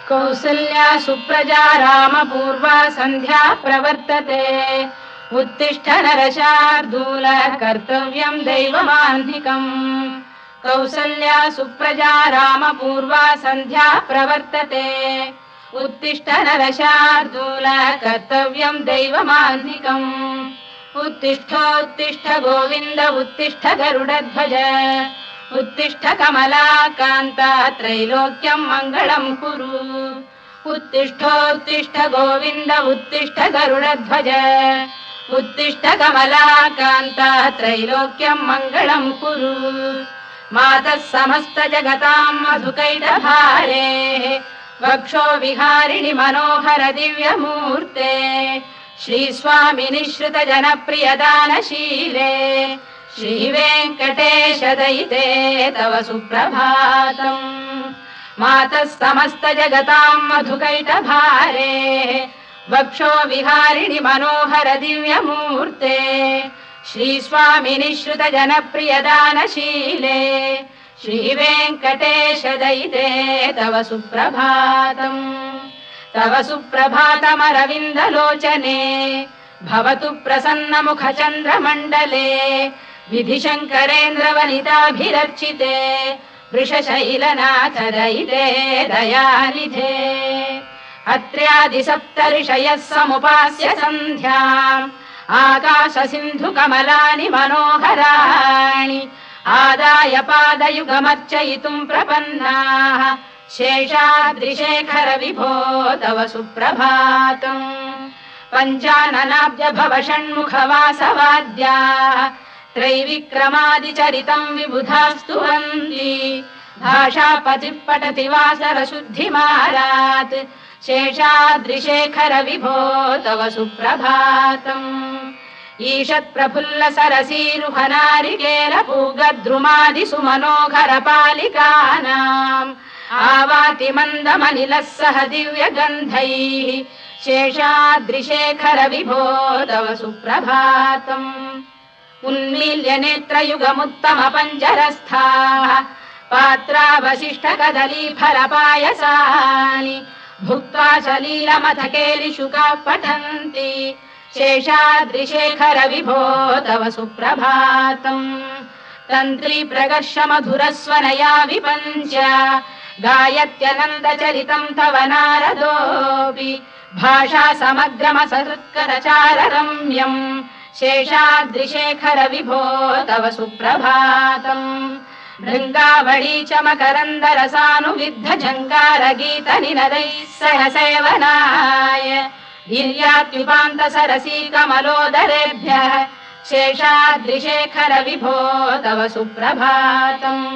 कौसल्या सुप्रजा रामपूर्वा सन्ध्या प्रवर्तते उत्तिष्ठ नरशार्दूल कर्तव्यं दैवमान्धिकम् कौसल्या सुप्रजा रामपूर्वा सन्ध्या प्रवर्तते उत्तिष्ठ नरशार्दूल कर्तव्यं दैवमान्धिकम् उत्तिष्ठोत्तिष्ठ गोविन्द उत्तिष्ठ गरुडध्वज उत्तिष्ठ कमलाकान्ता त्रैलोक्यं मङ्गलं कुरु उत्तिष्ठोत्तिष्ठ गोविन्द उत्तिष्ठ गरुडध्वज उत्तिष्ठ कमलाकान्ता त्रैलोक्यं मङ्गलं कुरु मातः समस्त जगतां मधुकैटभारे वक्षो विहारिणि मनोहर दिव्यमूर्ते श्रीस्वामिनि श्रुत जनप्रियदानशीले श्रीवेङ्कटेश दयिते तव सुप्रभातम् मातः समस्त जगतां मधुकैटभारे वक्षो विहारिणि मनोहर दिव्यमूर्ते श्रीस्वामिनि श्रुत जनप्रियदानशीले श्रीवेङ्कटेश दयिते तव सुप्रभातम् तव सुप्रभातमरविन्दलोचने भवतु प्रसन्नमुखचन्द्रमण्डले विधिशङ्करेन्द्रवनिताभिरर्चिते वृषशैलनाथ दयिते दयानिधे अत्र्यादिसप्तऋषयः समुपास्य सन्ध्याम् आकाशसिन्धुकमलानि मनोहराणि आदाय पादयुगमर्चयितुम् प्रपन्नाः शेषाद्रिशेखर विभो तव सुप्रभातम् पञ्चाननाब्ज भव षण्मुखवासवाद्याः त्रैविक्रमादिचरितम् विबुधास्तुवन्ति भाषापतिः पठति वासरशुद्धिमारात् शेषाद्रिशेखर विभो तव सुप्रभातम् ईषत्प्रफुल्ल सरसीरुहनारिकेलपूगद्रुमादिसुमनोहर पालिकानाम् आवाति मन्दमनिलः सह दिव्यगन्धैः शेषाद्रिशेखर विभो तव सुप्रभातम् उन्मील्य नेत्रयुगमुत्तम पञ्जरस्थाः पात्रावशिष्टकदलीफलपायसानि भुक्त्वा सलीलमथकेलिशुकाः पठन्ति शेषाद्रिशेखर विभो तव सुप्रभातम् तन्त्री प्रकर्ष मधुरस्वनया विपञ्च गायत्यनन्दचरितम् तव नारदोऽपि भाषा समग्रमसहृत्करचाररम्यम् शेषाद्रिशेखर विभो तव सुप्रभातम् भृङ्गावळी च मकरन्दरसानुविद्ध झङ्कारगीतनिनदैः सह सेवनाय गिर्यात्युपान्त सरसी कमलोदरेभ्यः शेषाद्रिशेखर विभो तव सुप्रभातम्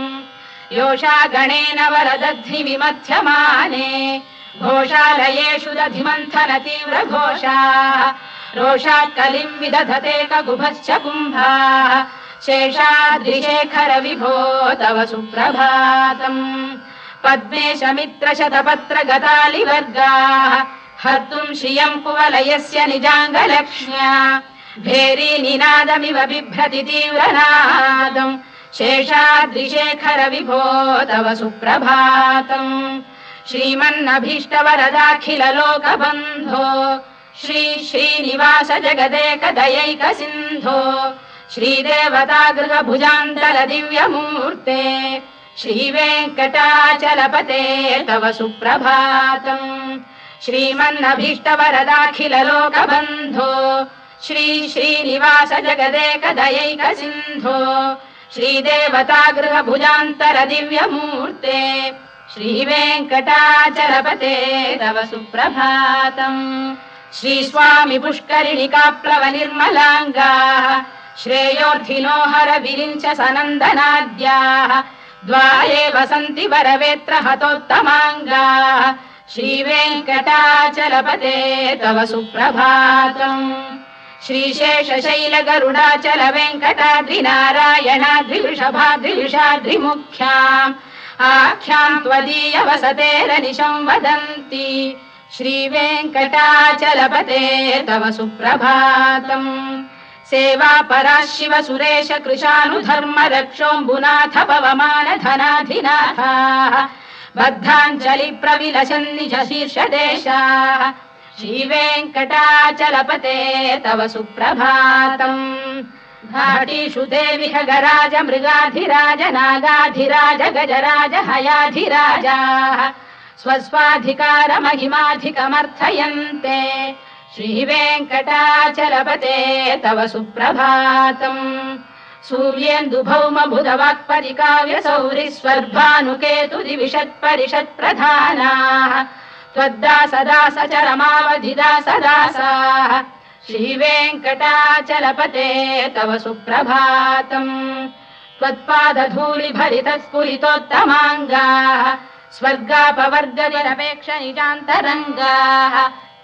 योषा गणेन वरदध्नि विमथ्यमाने घोषालयेषु दधिमन्थन तीव्र घोषाः रोषात् कलिम् विदधते ककुभश्च कुम्भाः शेषाद्रिशेखर विभो तव सुप्रभातम् पद्मेश मित्र शतपत्र गतालिवर्गाः हर्तुम् श्रियम् कुवलयस्य निजाङ्गलक्ष्म्या भेरी निनादमिव बिभ्रति तीव्रनादम् शेषाद्रिशेखर विभो तव सुप्रभातम् श्रीमन्नभीष्टवरदाखिल लोकबन्धो श्री श्रीनिवास जगदेकदयैक सिन्धो श्रीदेवतागृह भुजान्तल दिव्यमूर्ते श्रीवेङ्कटाचलपते तव सुप्रभातम् श्रीमन्नभीष्टवरदाखिल लोकबन्धो श्री श्रीनिवास जगदेकदयैक सिन्धो श्रीदेवतागृह भुजान्तर दिव्यमूर्ते श्रीवेङ्कटाचलपते तव सुप्रभातम् श्रीस्वामि पुष्करिणिकाप्लव निर्मलाङ्गाः श्रेयोर्थिनो हर विरिञ्च सनन्दनाद्याः द्वाये वसन्ति वरवेत्र हतोत्तमाङ्गाः श्रीवेङ्कटाचलपते तव सुप्रभातम् श्रीशेषशैल गरुडाचल वेङ्कटाद्रिनारायणाद्रिवृषभाद्रिविषाद्रिमुख्याम् आख्याम् त्वदीय वसतेरनिशं वदन्ति श्रीवेङ्कटाचलपते तव सुप्रभातम् सेवा परा शिव सुरेश कृशानुधर्म रक्षोऽम्बुनाथ पवमान धनाधिनाथाः बद्धाञ्जलि प्रविलसन् निज शीर्षदेशाः श्रीवेङ्कटाचलपते तव सुप्रभातम् घाटीषु देवि खगराज मृगाधिराज नागाधिराज गजराज हयाधिराजाः स्वस्वाधिकारमहिमाधिकमर्थयन्ते श्रीवेङ्कटाचलपते तव सुप्रभातम् सूर्येन्दुभौम बुधवाक्परिकाव्यसौरिस्वर्भानुकेतु दिविषत्परिषत्प्रधानाः त्वद्दासदासचरमावधिदासदासाः श्रीवेङ्कटाचलपते तव सुप्रभातम् त्वत्पादधूलिभरितस्फुरितोत्तमाङ्गाः स्वर्गापवर्गनिरपेक्ष निजान्तरङ्गाः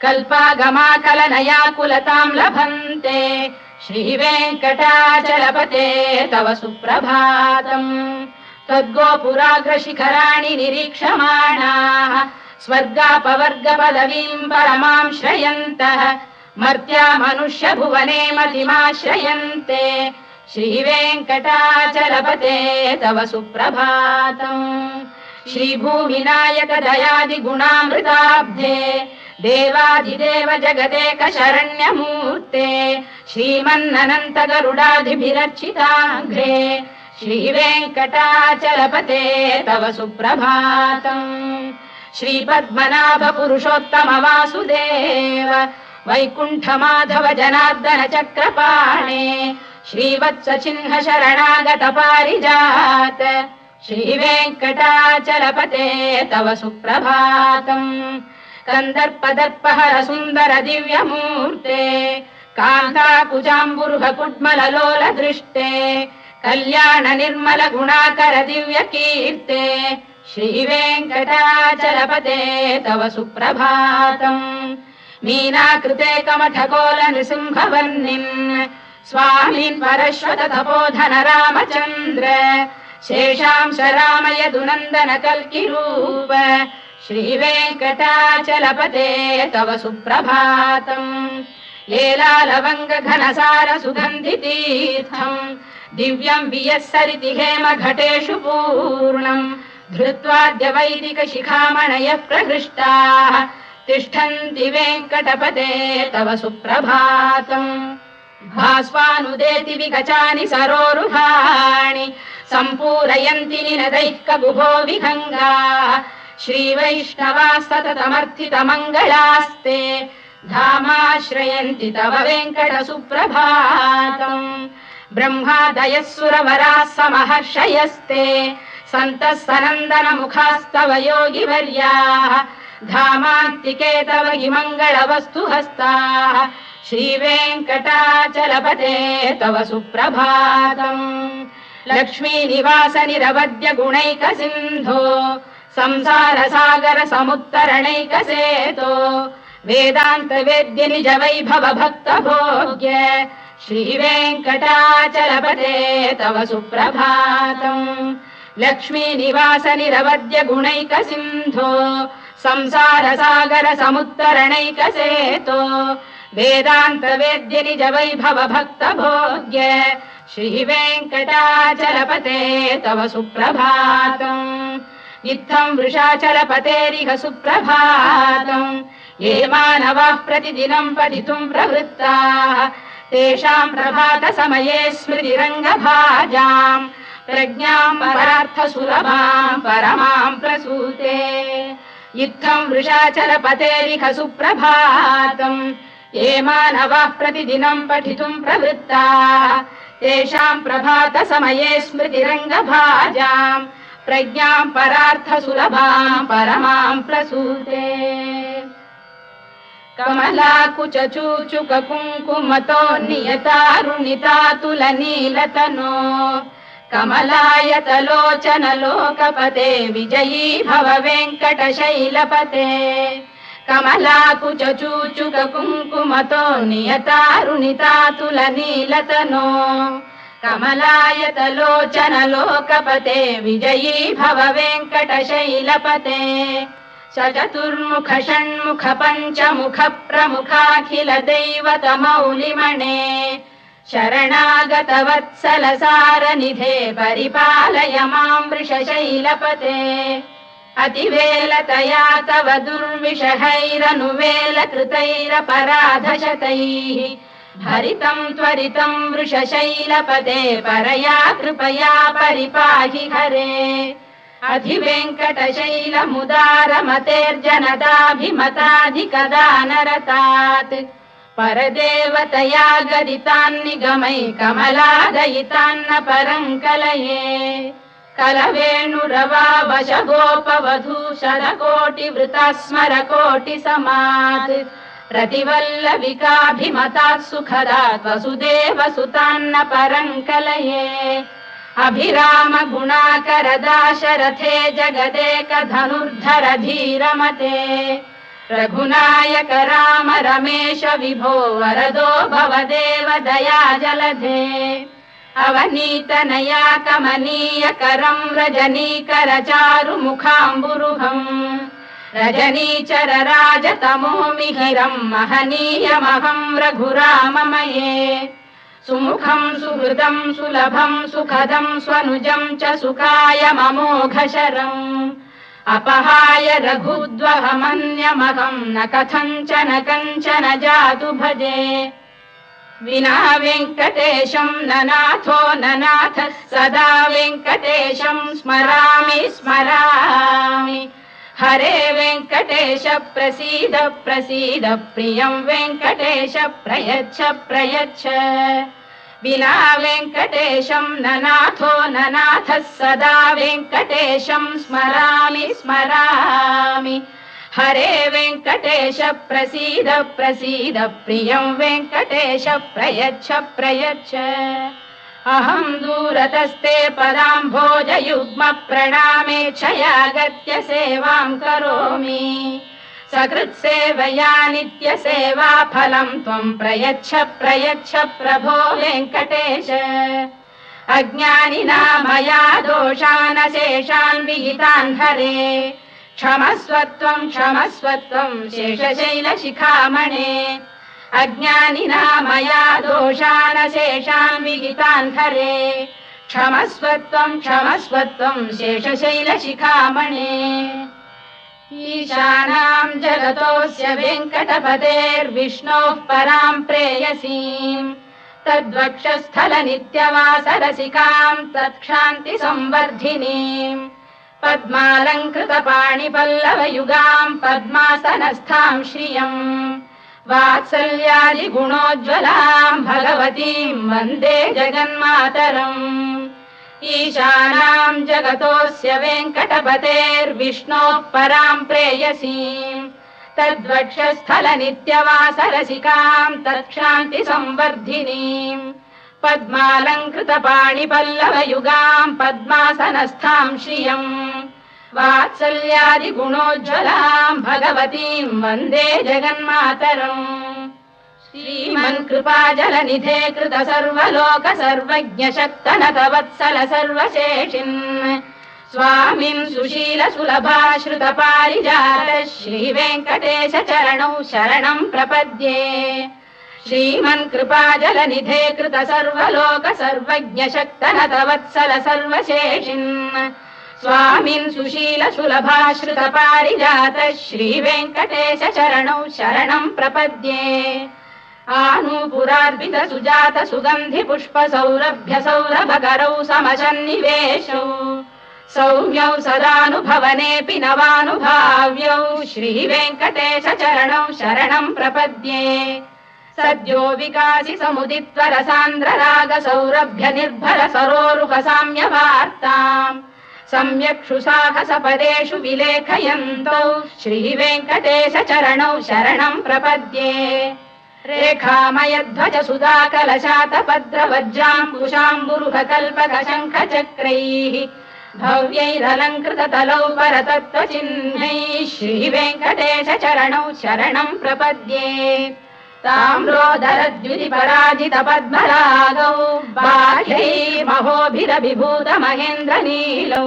कल्पागमाकलनयाकुलताम् लभन्ते श्रीवेङ्कटाचलपते तव सुप्रभातम् त्वद्गोपुराग्रशिखराणि निरीक्षमाणाः स्वर्गापवर्गपदवीम् परमाम् श्रयन्तः मर्त्या मनुष्य भुवने मतिमाश्रयन्ते श्रीवेङ्कटाचलपते तव सुप्रभातम् श्रीभूमिनायक दयादिगुणामृताब्धे देवाधिदेव जगदेक शरण्यमूर्ते श्रीमन्ननन्त गरुडाधिभिरर्चिताङ्घ्रे श्रीवेङ्कटाचलपते तव सुप्रभातम् श्रीपद्मनाभ पुरुषोत्तम वासुदेव वैकुण्ठ माधव जनार्दन चक्रपाणे श्रीवत्स चिह्न शरणागत पारिजात श्रीवेङ्कटाचलपते तव सुप्रभातम् कन्दर्पदर्पहर सुन्दर दिव्यमूर्ते कान्ताकुजाम्बुरुह कुड्मललोल दृष्टे कल्याण निर्मल गुणाकर दिव्य कीर्ते श्रीवेङ्कटाचलपते तव सुप्रभातम् मीनाकृते कमठकोल नृसिंहवर्णिन् स्वामीन् परश्वत तपोधन रामचन्द्र शेषांश रामयदुनन्दन कल्किरूप श्रीवेङ्कटाचलपते तव सुप्रभातम् लेलालवङ्ग घनसार सुगन्धितीर्थम् दिव्यम् वियस्सरिति हेम घटेषु पूर्णम् धृत्वाद्य वैदिक शिखामणयः प्रहृष्टाः तिष्ठन्ति वेङ्कटपते तव सुप्रभातम् भास्वानुदेति विगचानि सरोरुहाणि सम्पूरयन्ति निनदैः कगुभो विहङ्गाः श्रीवैष्णवाः सततमर्थितमङ्गलास्ते धामाश्रयन्ति तव वेङ्कट सुप्रभातम् ब्रह्मादयः सुरवराः समहर्षयस्ते सन्तः सनन्दन मुखास्तव योगिवर्याः धामान्तिके तव हि मङ्गलवस्तु हस्ताः श्रीवेङ्कटाचलपते तव सुप्रभातम् लक्ष्मीनिवास निरवद्य गुणैक सिन्धो संसार सागर समुत्तरणैक सेतो वेदान्त वेद्य निज वैभव भक्त भोग्य श्रीवेङ्कटाचलपते तव सुप्रभातम् लक्ष्मीनिवास निरवद्य गुणैक सिन्धो संसार सागर समुत्तरणैक सेतो वेदान्त वेद्य निज वैभव भक्त भोग्य श्रीवेङ्कटाचलपते तव सुप्रभातम् इत्थम् वृषाचलपतेरिह सुप्रभातम् ये मानवाः प्रतिदिनम् पठितुम् प्रवृत्ताः तेषाम् प्रभात समये स्मृतिरङ्गभाजाम् प्रज्ञाम् परार्थ सुलभाम् परमाम् प्रसूते इत्थम् वृषाचलपतेरिह सुप्रभातम् ये मानवाः प्रतिदिनम् पठितुम् प्रवृत्ताः तेषाम् प्रभात समये स्मृतिरङ्गभाजाम् प्रज्ञाम् परार्थ सुलभाम् परमाम् प्रसूते कमलाकुच चूचुक कुङ्कुमतो नियतारुणितातुल नीलतनो कमलायतलोचन लोकपते विजयी भव वेङ्कटशैलपते कमलाकुच चूचुक कुङ्कुमतो नियतारुणितातुल नीलतनो कमलायतलोचन लोकपते विजयी भव वेङ्कटशैलपते सचतुर्मुख षण्मुख पञ्चमुख प्रमुखाखिल दैवत मौलिमणे शरणागतवत्सलसारनिधे परिपालय मां वृषशैलपते अतिवेलतया तव दुर्विषहैरनुवेलकृतैरपराधशतैः भरितं त्वरितं वृषशैलपते परया कृपया परिपाहि हरे अधिवेङ्कटशैलमुदारमतेर्जनताभिमताधिकदानरतात् परदेवतया गदितान्निगमै कमलादयितान्न परं कलये कलवेणुरवावशगोपवधूशरकोटिवृता स्मरकोटिसमात् प्रतिवल्लविकाभिमतात् सुखदात् वसुदेवसुतान्न परं कलये अभिराम गुणाकरदाशरथे जगदेकधनुर्धर धीरमते रघुनायक राम रमेश विभो वरदो भवदेव दया जलधे अवनीतनया कमनीयकरं रजनीकर चारुमुखाम्बुरुहम् रजनीचर राजतमो मिहिरं महनीयमहं रघुराममये सुमुखं सुहृदं सुलभं सुखदं स्वनुजं च सुखायममोघशरम् अपहाय रघुद्वहमन्यमहं न कथञ्चन कञ्चन जातु भजे विना वेङ्कटेशं ननाथो ननाथः सदा वेङ्कटेशं स्मरामि स्मरामि हरे वेङ्कटेश प्रसीद प्रसीद प्रियं वेङ्कटेश प्रयच्छ प्रयच्छ विना वेङ्कटेशं ननाथो ननाथः सदा वेङ्कटेशं स्मरामि स्मरामि हरे वेङ्कटेश प्रसीद प्रसीद प्रियं वेङ्कटेश प्रयच्छ प्रयच्छ अहं दूरतस्ते पदाम्भोजयुग्म प्रणामेच्छयागत्य सेवां करोमि सकृत्सेवया नित्यसेवा फलं त्वं प्रयच्छ प्रयच्छ प्रभो वेङ्कटेश अज्ञानिना मया दोषानशेषान् विहितान् हरे क्षमस्वत्वं शेषशैलशिखामणे अज्ञानिना मया दोषानशेषान् विहितान् हरे क्षमस्वत्वं शेषशैलशिखामणे ईशानां जगतोऽस्य वेङ्कटपतेर्विष्णोः परां प्रेयसीं तद्वक्षस्थलनित्यवासरसिकां तत्क्षान्तिसंवर्धिनीं पद्मालङ्कृतपाणिपल्लवयुगां पद्मासनस्थां श्रियम् वात्सल्यादिगुणोज्ज्वलां भगवतीं वन्दे जगन्मातरम् ईशानां जगतोऽस्य वेङ्कटपतेर्विष्णोः परां प्रेयसीं तद्वक्षस्थलनित्यवासरसिकां तत्क्षान्तिसंवर्धिनीं पद्मालङ्कृतपाणिपल्लवयुगां पद्मासनस्थां श्रियम् वात्सल्यादिगुणोज्ज्वलां भगवतीं वन्दे जगन्मातरम् श्रीमन्कृपाजलनिधे कृत सर्वलोक सर्वज्ञ शक्तनतवत्सल सर्वशेषिन् स्वामिन् सुशील सुलभाश्रित पारिजात श्रीवेङ्कटेश चरणौ शरणं प्रपद्ये श्रीमन्कृपाजलनिधे कृत सर्वलोक सर्वज्ञ शक्तनतवत्सल सर्वशेषिन् स्वामिन् सुशील सुलभाश्रित पारिजात श्रीवेङ्कटेश चरणौ शरणं प्रपद्ये आनूपुरार्पित सुजात सुगन्धि पुष्प सौरभ्य सौरभकरौ समसन्निवेशौ सौम्यौ सदानुभवनेऽपि नवानुभाव्यौ श्रीवेङ्कटेश चरणौ शरणं प्रपद्ये सद्यो विकासि समुदित्वर सान्द्र राग सौरभ्य निर्भर सरोरुह साम्यवार्ताम् सम्यक् शुशाखसपदेषु विलेखयन्तौ श्रीवेङ्कटेश चरणौ शरणं प्रपद्ये रेखामयध्वज सुधाकलशातपद्रवज्राङ्कुशाम्बुरुहकल्पकशङ्खचक्रैः भव्यैरलङ्कृततलौ परतत्त्वचिह्नैः श्रीवेङ्कटेश चरणौ शरणं प्रपद्ये ताम्रोदरद्युतिपराजित पद्मरागौ बाह्यैर्महोभिरभिभूत महेन्द्रनीलौ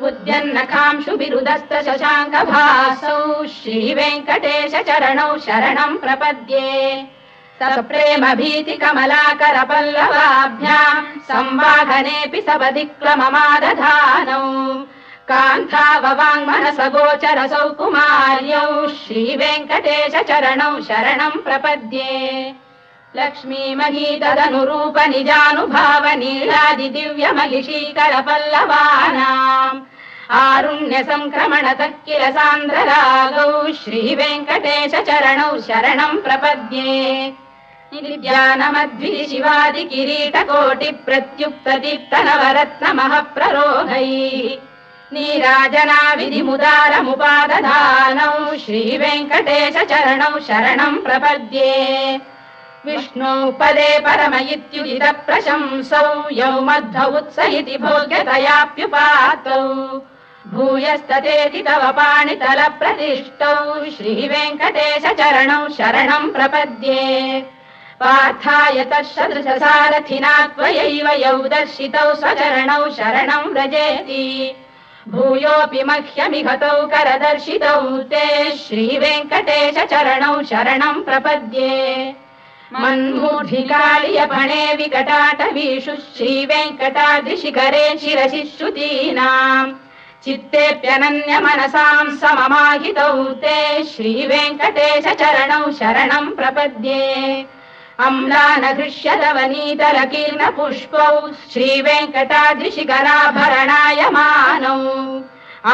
उद्यन्नखांशुभिरुदस्त शशाङ्कभासौ श्रीवेङ्कटेश चरणौ शरणं प्रपद्ये सप्रेम भीति कमलाकर पल्लवाभ्याम् संवाहनेऽपि सपदिक्लममादधानौ कान्थाववाङ्मनस गोचरसौ कुमार्यौ श्रीवेङ्कटेश चरणौ शरणं प्रपद्ये लक्ष्मी महीतदनुरूप निजानुभाव नीलादि दिव्य महिषीकर पल्लवानाम् आरुण्य संक्रमणतः किल सान्द्ररागौ श्रीवेङ्कटेश चरणौ शरणं प्रपद्ये निद्यानमद्भि शिवादि किरीटकोटि प्रत्युक्त दीप्त नवरत्न महप्ररोहैः नीराजना विधिमुदारमुपादधानौ श्रीवेङ्कटेश चरणौ शरणं प्रपद्ये विष्णु पदे परम इत्युदित प्रशंसौ यौ मध्व उत्स इति भोग्यतयाप्युपातौ भूयस्ततेति तव पाणितल प्रतिष्ठौ श्रीवेङ्कटेश चरणौ शरणं प्रपद्ये पार्थाय तत्सदृश सारथिना त्वयैव यौ दर्शितौ स्वचरणौ शरणं व्रजेति भूयोऽपि मह्यमिहतौ करदर्शितौ ते श्रीवेङ्कटेश चरणौ शरणं प्रपद्ये मन्मूर्धिकालियपणे विकटाटवीषु श्रीवेङ्कटाद्रिशिखरे शिरसि श्रुतीनाम् चित्तेऽप्यनन्य मनसां सममाहितौ ते श्रीवेङ्कटेश चरणौ शरणं प्रपद्ये अम्लानघृष्यदवनीतलकीर्ण पुष्पौ श्रीवेङ्कटाद्रिशिखराभरणायमानौ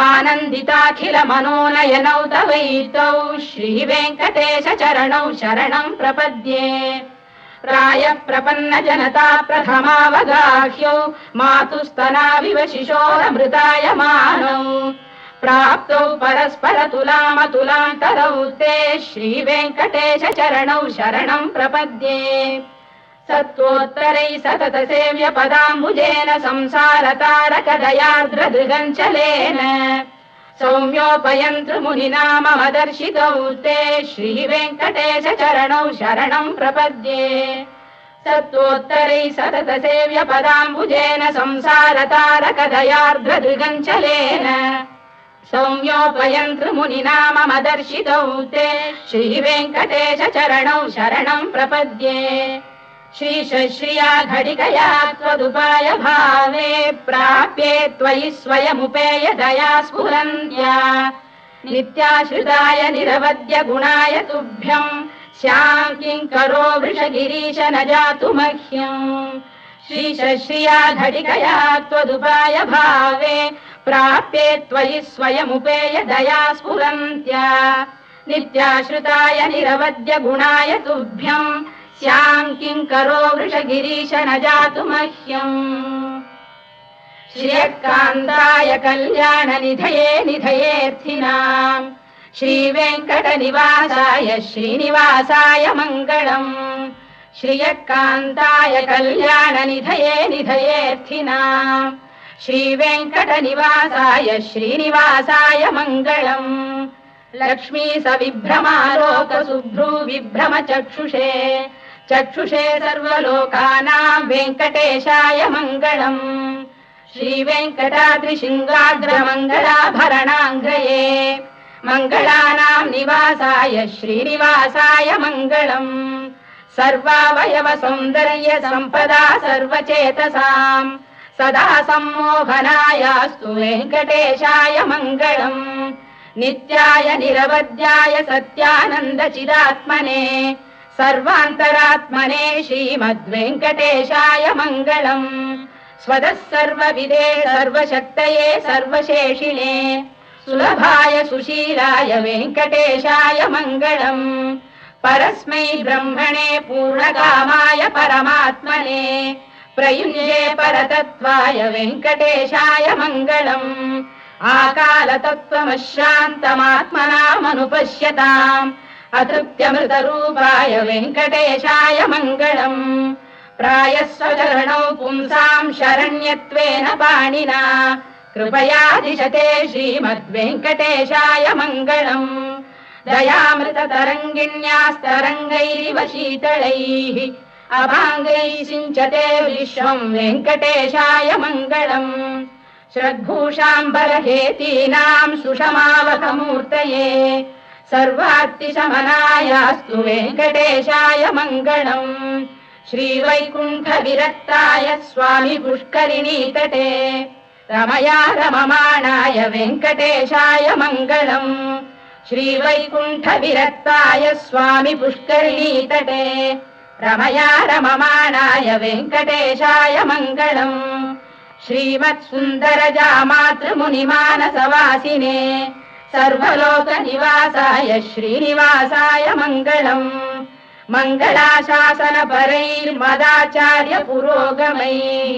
आनन्दिताखिल मनोनयनौ तवैतौ श्रीवेङ्कटेश चरणौ शरणं प्रपद्ये प्रायः प्रपन्न जनता प्रथमावगाह्यौ मातुस्तनाविव शिशोरमृतायमानौ प्राप्तौ परस्पर तुलामतुलान्तरौ ते श्रीवेङ्कटेश चरणौ शरणं प्रपद्ये सत्त्वोत्तरै सतत सेव्य पदाम्बुजेन संसारतारक दयार्द्रदृगञ्चलेन सौम्योपयन्तृमुनिना मम दर्शितौ ते श्रीवेङ्कटेश चरणौ शरणं प्रपद्ये सत्त्वोत्तरै सतत सेव्य पदाम्बुजेन संसारतारक दयार्द्रदृगञ्चलेन सौम्योपयन्तृमुनिना मम दर्शितौ ते श्रीवेङ्कटेश चरणौ शरणं प्रपद्ये श्रीशश्रिया घटिकया त्वदुपाय भावे प्राप्ये त्वयि स्वयमुपेय दया स्फुरन्त्या नित्याश्रिताय निरवद्य गुणाय तुभ्यं स्यां किङ्करो वृषगिरीश न जातु मह्यम् श्रीशश्रिया घटिकया त्वदुपाय भावे प्राप्ये त्वयि स्वयमुपेय दया स्फुरन्त्या नित्याश्रिताय निरवद्य गुणाय तुभ्यम् स्यां किङ्करो वृषगिरीश न जातु मह्यम् श्रियकान्ताय कल्याणनिधये निधयेऽर्थिनाम् श्रीवेङ्कटनिवासाय श्रीनिवासाय मङ्गलम् श्रियकान्ताय कल्याणनिधये निधयेऽर्थिनाम् श्रीवेङ्कटनिवासाय श्रीनिवासाय मङ्गलम् लक्ष्मी सविभ्रमालोक सुभ्रू विभ्रम चक्षुषे चक्षुषे सर्वलोकानां वेङ्कटेशाय मङ्गलम् श्रीवेङ्कटाद्रिशृङ्गाग्रमङ्गलाभरणाङ्गये मङ्गलानां निवासाय श्रीनिवासाय मङ्गलम् सर्वावयव सौन्दर्य सम्पदा सर्वचेतसां सदा सम्मोहनायास्तु वेङ्कटेशाय मङ्गलम् नित्याय निरवध्याय सत्यानन्दचिदात्मने सर्वान्तरात्मने श्रीमद्वेङ्कटेशाय मङ्गलम् स्वतः सर्वविदे सर्वशक्तये सर्वशेषिणे सुलभाय सुशीलाय वेङ्कटेशाय मङ्गलम् परस्मै ब्रह्मणे पूर्णकामाय परमात्मने प्रयुञ्जे परतत्त्वाय वेङ्कटेशाय मङ्गलम् आकालतत्त्वमश्रान्तमात्मनामनुपश्यताम् अतृप्त्यमृतरूपाय वेङ्कटेशाय मङ्गलम् प्रायस्वचरणौ पुंसां शरण्यत्वेन पाणिना कृपया दिशते श्रीमद्वेङ्कटेशाय मङ्गलम् दयामृततरङ्गिण्यास्तरङ्गैरिव शीतलैः अभाङ्गैः सिञ्चते विश्वं वेङ्कटेशाय मङ्गलम् श्रद्भूषाम्बरहेतीनां सुषमावकमूर्तये सर्वार्तिशमनायास्तु वेङ्कटेशाय मङ्गलम् श्रीवैकुण्ठविरक्ताय स्वामी पुष्करिणीतटे रमया रममाणाय वेङ्कटेशाय मङ्गलम् श्रीवैकुण्ठविरक्ताय स्वामी पुष्करिणीतटे रमया रममाणाय वेङ्कटेशाय मङ्गलम् श्रीमत्सुन्दरजामातृमुनिमानसवासिने सर्वलोकनिवासाय श्रीनिवासाय मङ्गलम् मङ्गलाशासनपरैर्मदाचार्य पुरोगमैः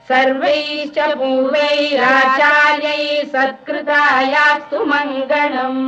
सर्वैश्च पूर्वैराचार्यैः सत्कृतायास्तु मङ्गलम्।